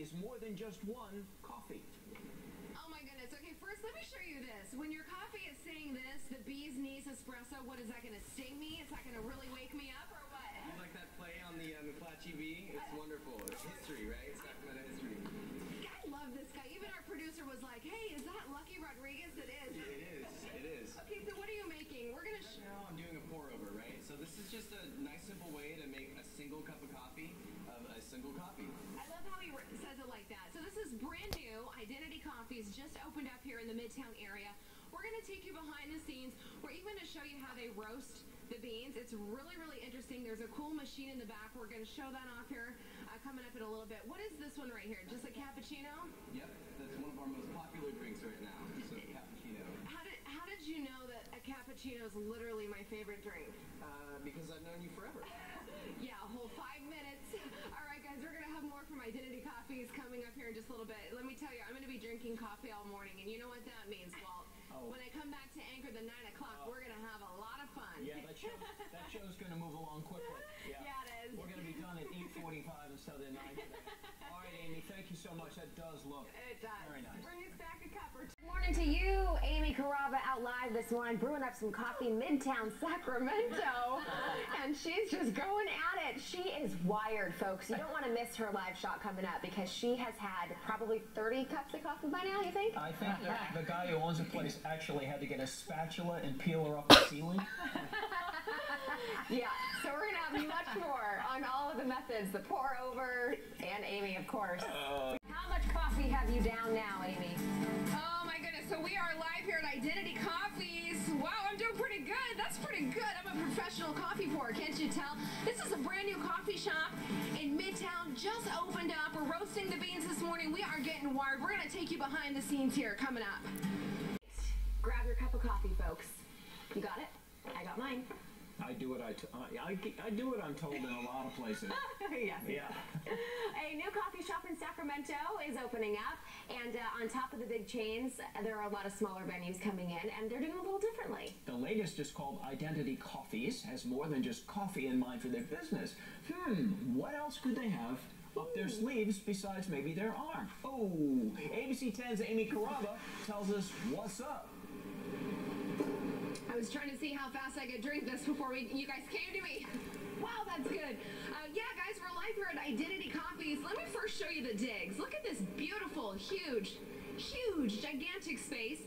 is more than just one coffee. Oh my goodness. Okay, first let me show you this. When your coffee is saying this, the bee's knees espresso, what is that going to sting me? Is that going to really wake me up or what? You like that play on the McClatchy bee? It's wonderful. It's history, right? It's Sacramento history. I love this guy. Even our producer was like, hey, is that Lucky Rodriguez? It is. It is. It is. Okay, so what are you making? We're going to Now I'm doing a pour over, right? So this is just a nice simple way to make a single cup of coffee of a single coffee. I love how he says it like that. So this is brand new. Identity Coffees just opened up here in the Midtown area. We're going to take you behind the scenes. We're even going to show you how they roast the beans. It's really, really interesting. There's a cool machine in the back. We're going to show that off here coming up in a little bit. What is this one right here? Just a cappuccino? Yep, that's one of our most popular drinks right now. So cappuccino. How did you know that a cappuccino is literally my favorite drink? Because I've known you forever. Yeah, a whole 5 minutes. All right, guys, we're going to have more from Identity Coffees coming up here in just a little bit. Let me tell you, I'm going to be drinking coffee all morning, and you know what that means, Walt? When I come back to anchor the 9 o'clock, we're going to have a lot of fun. Yeah, that show's going to move along quickly. Yeah, it is. We're going to be done at 8:45 instead of 9 today. All right, Amy, thank you so much. That does look very nice. Bring us back a cup or two. Good morning to you, Amy Carrabba, out live this morning, brewing up some coffee, Midtown Sacramento, and she's just going at it. She is wired, folks. You don't want to miss her live shot coming up because she has had probably 30 cups of coffee by now, you think? I think the guy who owns the place actually had to get a spatula and peel her off the ceiling. Yeah, so we're going to have much more on all of the methods, the pour over, and Amy, of course. How much coffee have you down now, Amy? Oh my goodness, so we are live here at Identity Coffees. Wow, I'm doing pretty good. That's pretty good. I'm a professional coffee pourer, can't you tell? This is a brand new coffee shop in Midtown, just opened up. We're roasting the beans this morning. We are getting wired. We're going to take you behind the scenes here coming up. Grab your cup of coffee, folks. You got it? I got mine. I do what I do what I'm told in a lot of places. Yes. Yeah. A new coffee shop in Sacramento is opening up, and on top of the big chains, there are a lot of smaller venues coming in, and they're doing it a little differently. The latest is called Identity Coffees, has more than just coffee in mind for their business. What else could they have up their sleeves besides maybe their arm? Oh, ABC 10's Amy Carrabba tells us what's up. I was trying to see how fast I could drink this before you guys came to me. Wow, that's good. Yeah, guys, we're live here at Identity Coffees. Let me first show you the digs. Look at this beautiful, huge, gigantic space.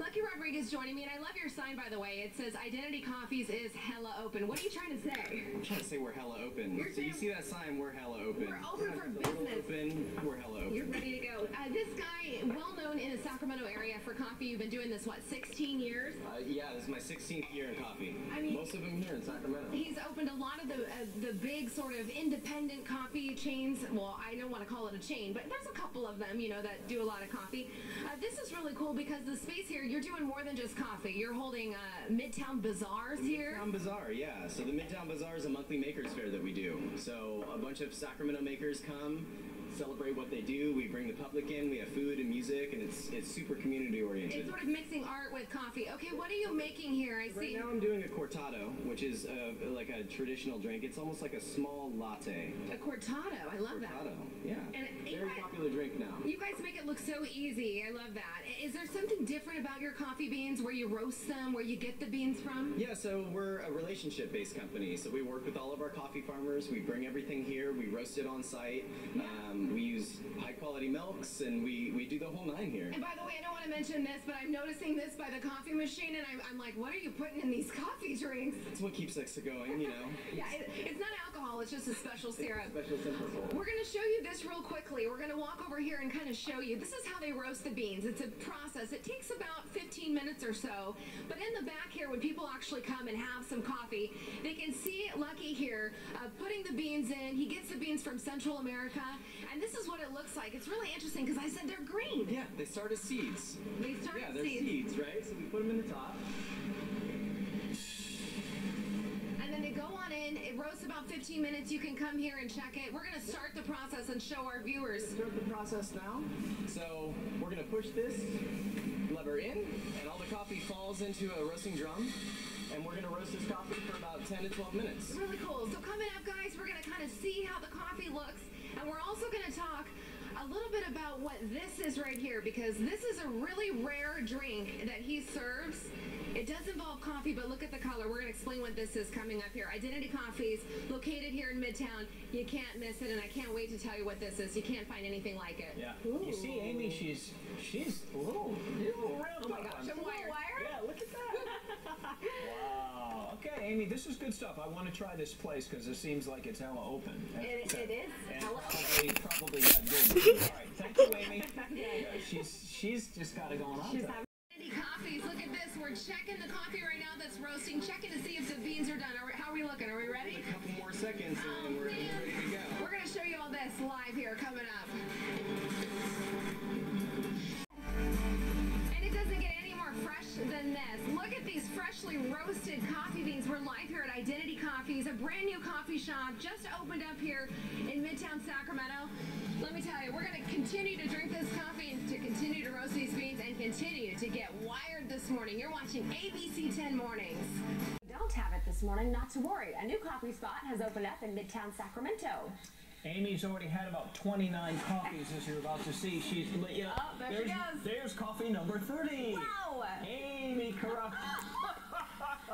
Lucky Rodriguez joining me, and I love your sign, by the way. It says Identity Coffees is hella open. What are you trying to say? I'm trying to say we're hella open. So you see that sign, we're hella open. We're open for business. Open, we're hella open. You're ready to go. This guy, well known in the Sacramento area for coffee. You've been doing this, what, 16 years? Yeah, this is my 16th year in coffee. I mean, most of them here in Sacramento. He's opened a lot of the big sort of independent coffee chains. Well, I don't want to call it a chain, but there's a couple of them, you know, that do a lot of coffee. This is really cool because the space here, you're doing more than just coffee. You're holding Midtown Bazaars here. Midtown Bazaar, yeah. So the Midtown Bazaar is a monthly makers fair that we do. So a bunch of Sacramento makers come, celebrate what they do. We bring the public in. We have food and music, and it's super community oriented. It's sort of mixing art with coffee. Okay, what are you making here? I see. Right now I'm doing a cortado, which is like a traditional drink. It's almost like a small latte. A cortado. I love that. Cortado, yeah. And very popular drink now. You guys make it look so easy. I love that. Is there something different about your coffee beans, where you roast them, where you get the beans from? Yeah, so we're a relationship-based company. So we work with all of our coffee farmers. We bring everything here. We roast it on site. We use high-quality milks, and we do the whole nine here. And by the way, I don't want to mention this, but I'm noticing this by the coffee machine, and I'm like, what are you putting in these coffee drinks? It's what keeps us going, you know. Yeah, it's not alcohol. It's just a special syrup. Special simple syrup. We're going to show you this real quickly. We're going to walk over here and kind of show you. This is how they roast the beans. It's a process. It takes about 15 minutes or so. But in the back here, when people actually come and have some coffee, they can see Lucky here putting the beans in. He gets the beans from Central America. And this is what it looks like. It's really interesting because I said they're green. Yeah, they start as seeds. They start as as they're seeds, right? So we put them in the top. And then they go on in. It roasts about 15 minutes. You can come here and check it. We're going to start the process and show our viewers. Start the process now. So we're going to push this lever in, and all the coffee falls into a roasting drum. And we're going to roast this coffee for about 10 to 12 minutes. Really cool. So coming up, guys, we're going to kind of see how the coffee looks. And we're also going to talk a little bit about what this is right here, because this is a really rare drink that he serves. It does involve coffee, but look at the color. We're going to explain what this is coming up here. Identity Coffees, located here in Midtown. You can't miss it, and I can't wait to tell you what this is. You can't find anything like it. Yeah. Ooh. You see, Amy, she's a little ramped Oh my gosh, I'm wired. Yeah, look at that. Wow. Okay, Amy, this is good stuff. I want to try this place because it seems like it's hella open. It is. And Hella probably that good. All right, thank you, Amy. She's just got it going on. Identity Coffees, look at this. We're checking the coffee right now that's roasting, checking to see if the beans are done. How are we looking? Are we ready? A couple more seconds and we're ready to go. We're going to show you all this live here coming up. And it doesn't get any more fresh than this. Look at these freshly roasted coffee beans. We're live here at Identity Coffees, a brand new coffee shop just opened up here in Midtown Sacramento. Let me tell you, we're going to continue to drink this coffee, to continue to roast these beans, and continue to get wired this morning. You're watching ABC 10 Mornings. Don't have it this morning, not to worry. A new coffee spot has opened up in Midtown Sacramento. Amy's already had about 29 coffees, as you're about to see. There she goes. There's coffee number 30. Wow! Amy Carruthers.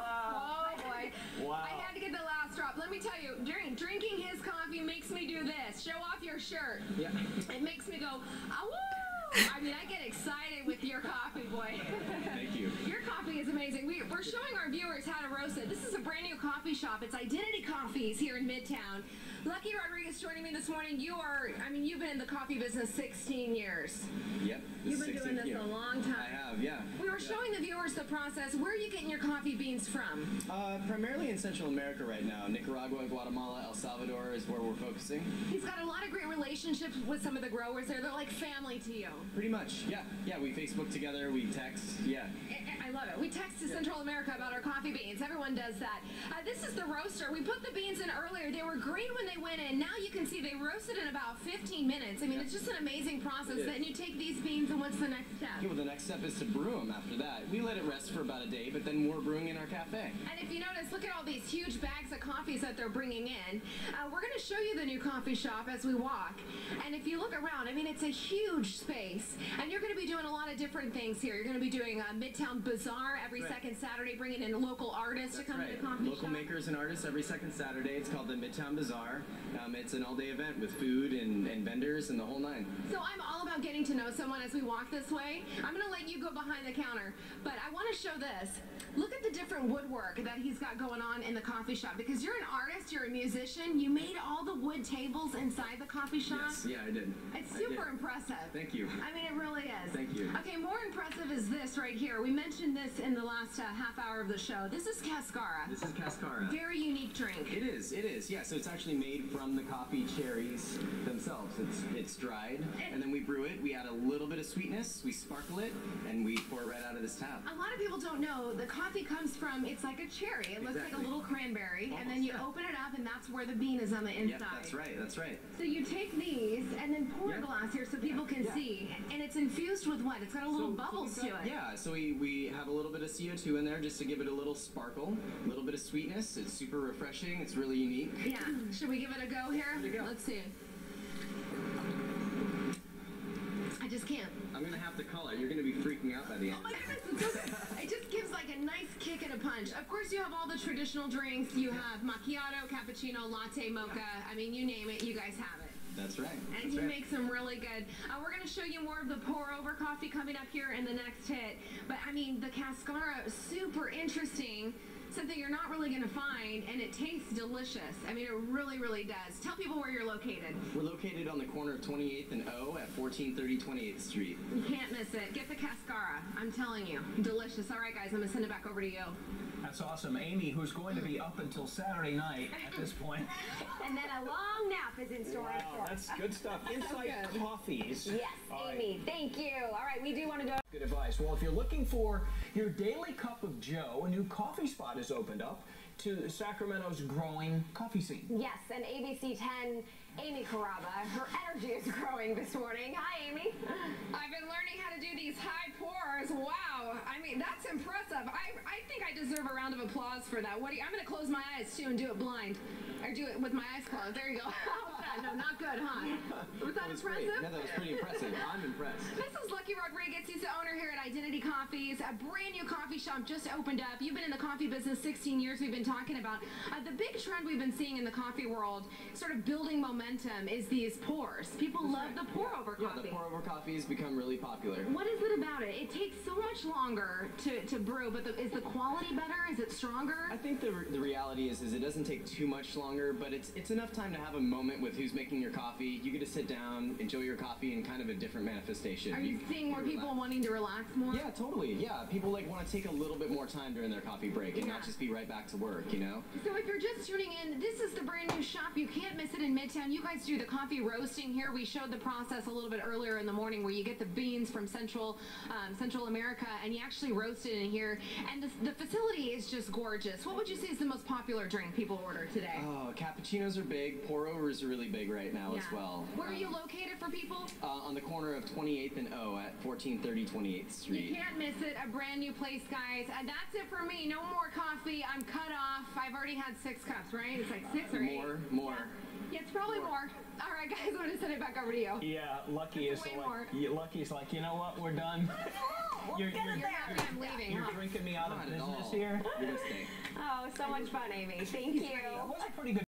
Oh boy. Wow. I had to get the last drop. Let me tell you, drinking his coffee makes me do this. Show off your shirt. Yeah. It makes me go, woo! I mean, I get excited with your coffee, boy. Thank you. Your coffee is amazing. We're showing our viewers how to roast it. This is a brand new coffee shop. It's Identity Coffees here in Midtown. Lucky Rodriguez joining me this morning. You've been in the coffee business 16 years. Yep. You've been doing this a long time. I have, yeah. We were showing the viewers the process. Where are you getting your coffee beans from? Primarily in Central America right now. Nicaragua, Guatemala, El Salvador is where we're focusing. He's got a lot of great relationships with some of the growers there. They're like family to you. Pretty much, yeah. Yeah, we Facebook together, we text, yeah. I love it. We text to Central America about our coffee beans. Everyone does that. This is the roaster. We put the beans in earlier. They were green when they went in. Now you can see they roasted in about 15 minutes. I mean, it's just an amazing process. Then you take these beans, and what's the next step? Yeah, well, the next step is to brew them after that. We let it rest for about a day, but then we're brewing in our cafe. And if you notice, look at all these huge bags of coffees that they're bringing in. We're going to show you the new coffee shop as we walk. And if you look around, I mean, it's a huge space. And you're going to be doing a lot of different things here. You're going to be doing a Midtown Bazaar every second Saturday, bringing in local artists to come to the coffee shop. Local makers and artists every second Saturday. It's called the Midtown Bazaar. It's an all-day event with food and vendors and the whole nine. So I'm all about getting to know someone as we walk this way. I'm going to let you go behind the counter, but I want to show this. Look at the different woodwork that he's got going on in the coffee shop, because you're an artist, you're a musician. You made all the wood tables inside the coffee shop. Yes, yeah, I did. It's super impressive. Thank you. I mean, it really is. Thank you. Okay, more impressive is this right here. We mentioned this in the last half hour of the show. This is Cascara. This is Cascara. Very unique drink. It is. Yeah, so it's actually made from the coffee cherries themselves. It's dried, and then we brew it. We add a little bit of sweetness, we sparkle it, and we pour it right out of this tap. A lot of people don't know the coffee comes from, it's like a cherry. It looks like a little cranberry, and then you open it up, and that's where the bean is on the inside. Yep, that's right. So you take these and then pour a glass here so people can see, and it's infused with what? It's got a little bubbles to it. Yeah, so we have a little bit of CO2 in there just to give it a little sparkle, a little bit of sweetness. It's super refreshing. It's really unique. Yeah. Should we give it a go here? Let's see. I just can't. I'm going to have to call it. You're going to be freaking out by the end. Oh my goodness, it's okay. It just gives like a nice kick and a punch. Of course, you have all the traditional drinks. You have macchiato, cappuccino, latte, mocha. I mean, you name it, you guys have it. That's right. And he makes them really good. We're going to show you more of the pour-over coffee coming up here in the next hit. But, I mean, the Cascara is super interesting. Something you're not really going to find, and it tastes delicious. I mean, it really, really does. Tell people where you're located. We're located on the corner of 28th and O at 1430 28th Street. You can't miss it. Get the Cascara. I'm telling you. Delicious. All right, guys, I'm going to send it back over to you. That's awesome. Amy, who's going to be up until Saturday night at this point. And then a long nap is in store. Wow, that's good stuff. Inside Coffees. Yes, All Amy, thank you. All right, we do want to go. Good advice. Well, if you're looking for your daily cup of joe, a new coffee spot has opened up to Sacramento's growing coffee scene. Yes, and ABC 10, Amy Carruthers, her energy is growing this morning. Hi, Amy. I've been learning how to do these high pours. Wow. I mean, that's impressive. I think I deserve a round of applause for that. I'm going to close my eyes, too, and do it blind. Or do it with my eyes closed. There you go. no, not good, huh? Was that impressive? No, that was pretty impressive. I'm impressed. This is Lucky Rodriguez. He's the owner here at Identity Coffees. A brand new coffee shop just opened up. You've been in the coffee business 16 years. We've been talking about the big trend we've been seeing in the coffee world, sort of building momentum, is these pours. People love the pour-over coffee. Yeah, the pour-over coffee has become really popular. What is it about it? It takes so much longer to brew, but is the quality better? Is it stronger? I think the reality is it doesn't take too much longer, but it's enough time to have a moment with who's making your coffee. You get to sit down, enjoy your coffee in kind of a different manifestation. Are you seeing more people wanting to relax more? Yeah, totally. Yeah, people want to take a little bit more time during their coffee break and not just be right back to work, you know? So if you're just tuning in, this is the brand new shop. You can't miss it in Midtown. You guys do the coffee roasting here. We showed the process a little bit earlier in the morning where you get the beans from Central America and you actually roast it in here. And the facility is just gorgeous. What would you say is the most popular drink people order today? Oh, cappuccinos are big. Pour-overs are really big right now as well. Where are you located for people? On the corner of 28th and O at 1430 28th Street. You can't miss it. A brand new place, guys. And that's it for me. No more coffee. I'm cut off. I've already had 6 cups, right? It's like 6 or 8. More. Yeah, it's probably more. All right, guys, I'm going to send it back over to you. Yeah, Lucky is like, you know what? We're done. You're happy I'm leaving, You're huh? drinking me out of Not at business all. here. You're gonna stay. Oh, so much fun, Amy. Thank you. It was a pretty good